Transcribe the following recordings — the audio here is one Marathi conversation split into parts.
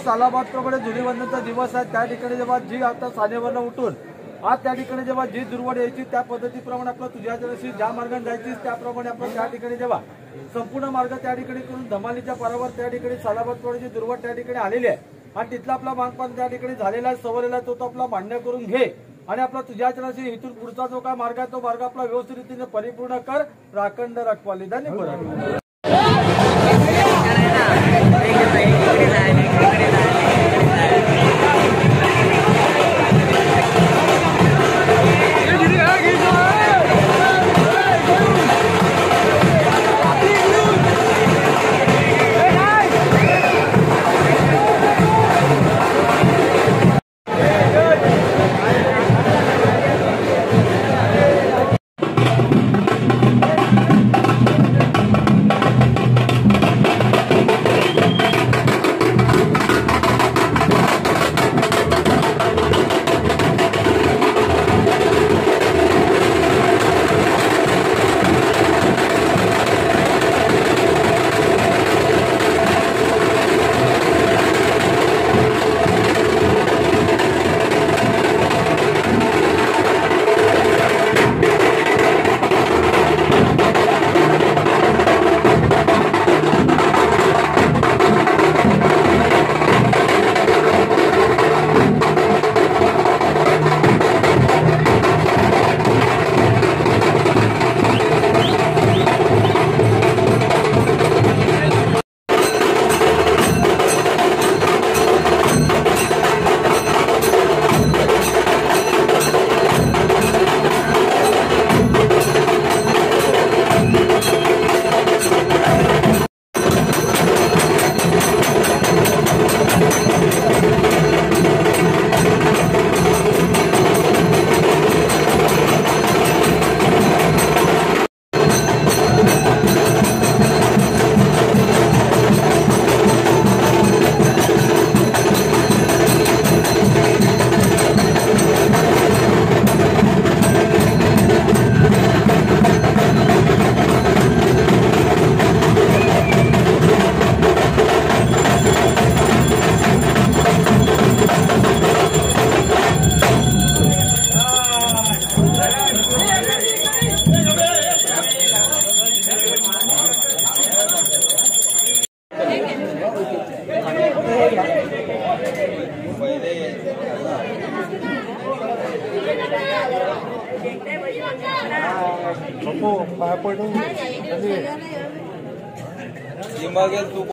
सालाबादप्रमाणे धुलीवंदनचा दिवस आहे त्या ठिकाणी जेव्हा जी आता सानेवरनं उठून आज त्या ठिकाणी जेव्हा जी दुर्वड यायची त्या पद्धतीप्रमाणे आपलं तुझ्या जराशी ज्या मार्गाने जायची त्याप्रमाणे आपण त्या ठिकाणी जेव्हा संपूर्ण मार्ग त्या ठिकाणी करून धमालीच्या पारावर त्या ठिकाणी सालाबादप्रमाणे जी दुर्वड त्या ठिकाणी आलेली आहे आणि तिथला आपला मागपान त्या ठिकाणी झालेला आहे सवरलेला तो आपला मान्य करून घे आणि आपला तुझ्या चरणाशी इथून पुढचा जो काय मार्ग आहे तो मार्ग आपला व्यवस्थित रीतीने परिपूर्ण कर राखंड रखवाली धन्यवाद. तू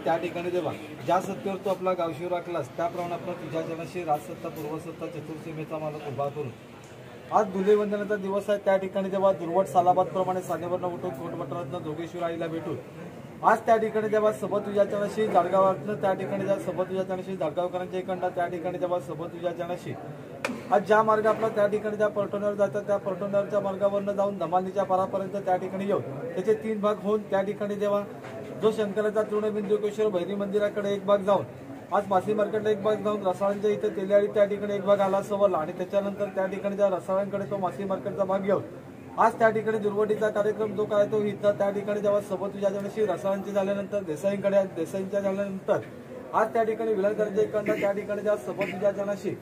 त्या ठिकाणी जेव्हा ज्या सत्तेवर तू आपला गावशी राखलास त्याप्रमाणे आपला तुझ्या जनाशी राजसत्ता पूर्वसत्ता चतुर्सीमेचा मालक उभा करून आज धुलीवंदनाचा दिवस आहे। त्या ठिकाणी जेव्हा दुर्वट सालाबाद प्रमाणे सानेवरनं उठून कोटमठारातनं जोगेश्वर आईला भेटून आज त्या ठिकाणी जेव्हा सबत तुझ्या जनाशी जाडगावातनं त्या ठिकाणी जेव्हा सबत तुझ्या जनाशी जाडगावकरांच्या इकडनं त्या ठिकाणी जेव्हा सबत तुझ्या जनाशी आज ज्या मार्ग आपला त्या ठिकाणी ज्या पर्टोनवर जातात त्या पर्टोनरच्या मार्गावरनं जाऊन धमालीच्या पारापर्यंत त्या ठिकाणी येऊन त्याचे 3 भाग होऊन त्या ठिकाणी जेव्हा जो शंकराचा तृणबिंदुकेश्वर भैरी मंदिराकडे एक भाग जाऊन आज मासी मार्केटला एक भाग जाऊन रसाळांच्या इथे तेलियाळी त्या ठिकाणी एक भाग आला सवरला आणि त्याच्यानंतर त्या ठिकाणी त्या रसाळांकडे तो मासी मार्केटचा भाग घेऊन आज त्या ठिकाणी दुर्वटीचा कार्यक्रम जो काय तो इथं त्या ठिकाणी जेव्हा सोबत तुझ्या जनाशी रसाळांची झाल्यानंतर देसाईंच्या झाल्यानंतर आज त्या ठिकाणी विलनकरांच्या इकडनं त्या ठिकाणी जेव्हा सोबत तुझ्या जनाशी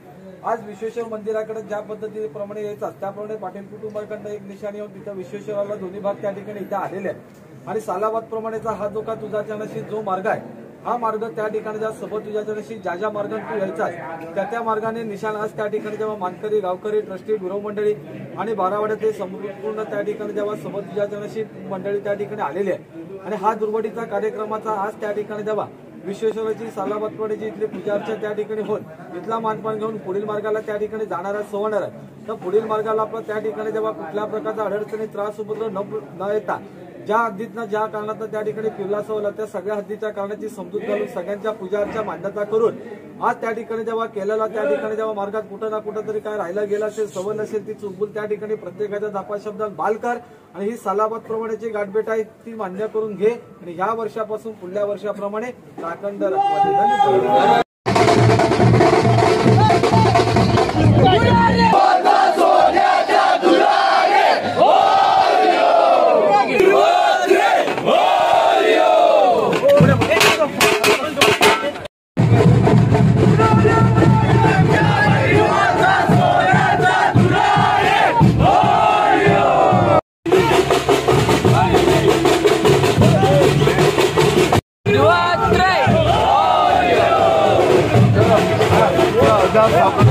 आज विश्वेश्वर मंदिराकडे ज्या पद्धतीप्रमाणे यायचा त्याप्रमाणे पाटील कुटुंबाकडनं एक निशाणी होऊन तिथं विश्वेश्वराला दोन्ही भाग त्या ठिकाणी इथे आलेले आहेत आणि सालाबाद प्रमाणेचा हा जो का तुझा जनाशी जो मार्ग आहे हा मार्ग त्या ठिकाणी ज्या सोबत तुझ्या जनाशी ज्या मार्गाने तू यायचा त्या मार्गाने निशाण आज त्या ठिकाणी जेव्हा मानकरी गावकरी ट्रस्टी गुरव मंडळी आणि बारावाड्याचे संपूर्ण त्या ठिकाणी जेव्हा सोबत तुझ्या जनाशी मंडळी त्या ठिकाणी आलेली आहे आणि हा दुर्वटीचा कार्यक्रमाचा आज त्या ठिकाणी जेव्हा विश्वेश्वराची सालाबादवाडीची इथली पूजा अर्चा त्या ठिकाणी होत इथला मानपान घेऊन पुढील मार्गाला त्या ठिकाणी जाणारा सवणार आहे तर पुढील मार्गाला आपला त्या ठिकाणी जेव्हा कुठल्या प्रकारचा अडचणी त्रास उपद्रव न येता ज्या हद्दीतनं ज्या कारणात त्या ठिकाणी फिरला सवला त्या सगळ्या हद्दीच्या कारणाची समजूत घालून सगळ्यांच्या पूजाच्या मान्यता करून आज त्या ठिकाणी जेव्हा केलेला त्या ठिकाणी जेव्हा मार्गात कुठं ना कुठं तरी काय राहिला गेला असेल सवल असेल ती चुकबुल त्या ठिकाणी प्रत्येकाच्या दापा शब्दात बाल कर आणि ही सालाबाद प्रमाणेची गाठभेट आहे ती मान्य करून घे आणि ह्या वर्षापासून पुढल्या वर्षाप्रमाणे राखंड धन्यवाद। Obrigado.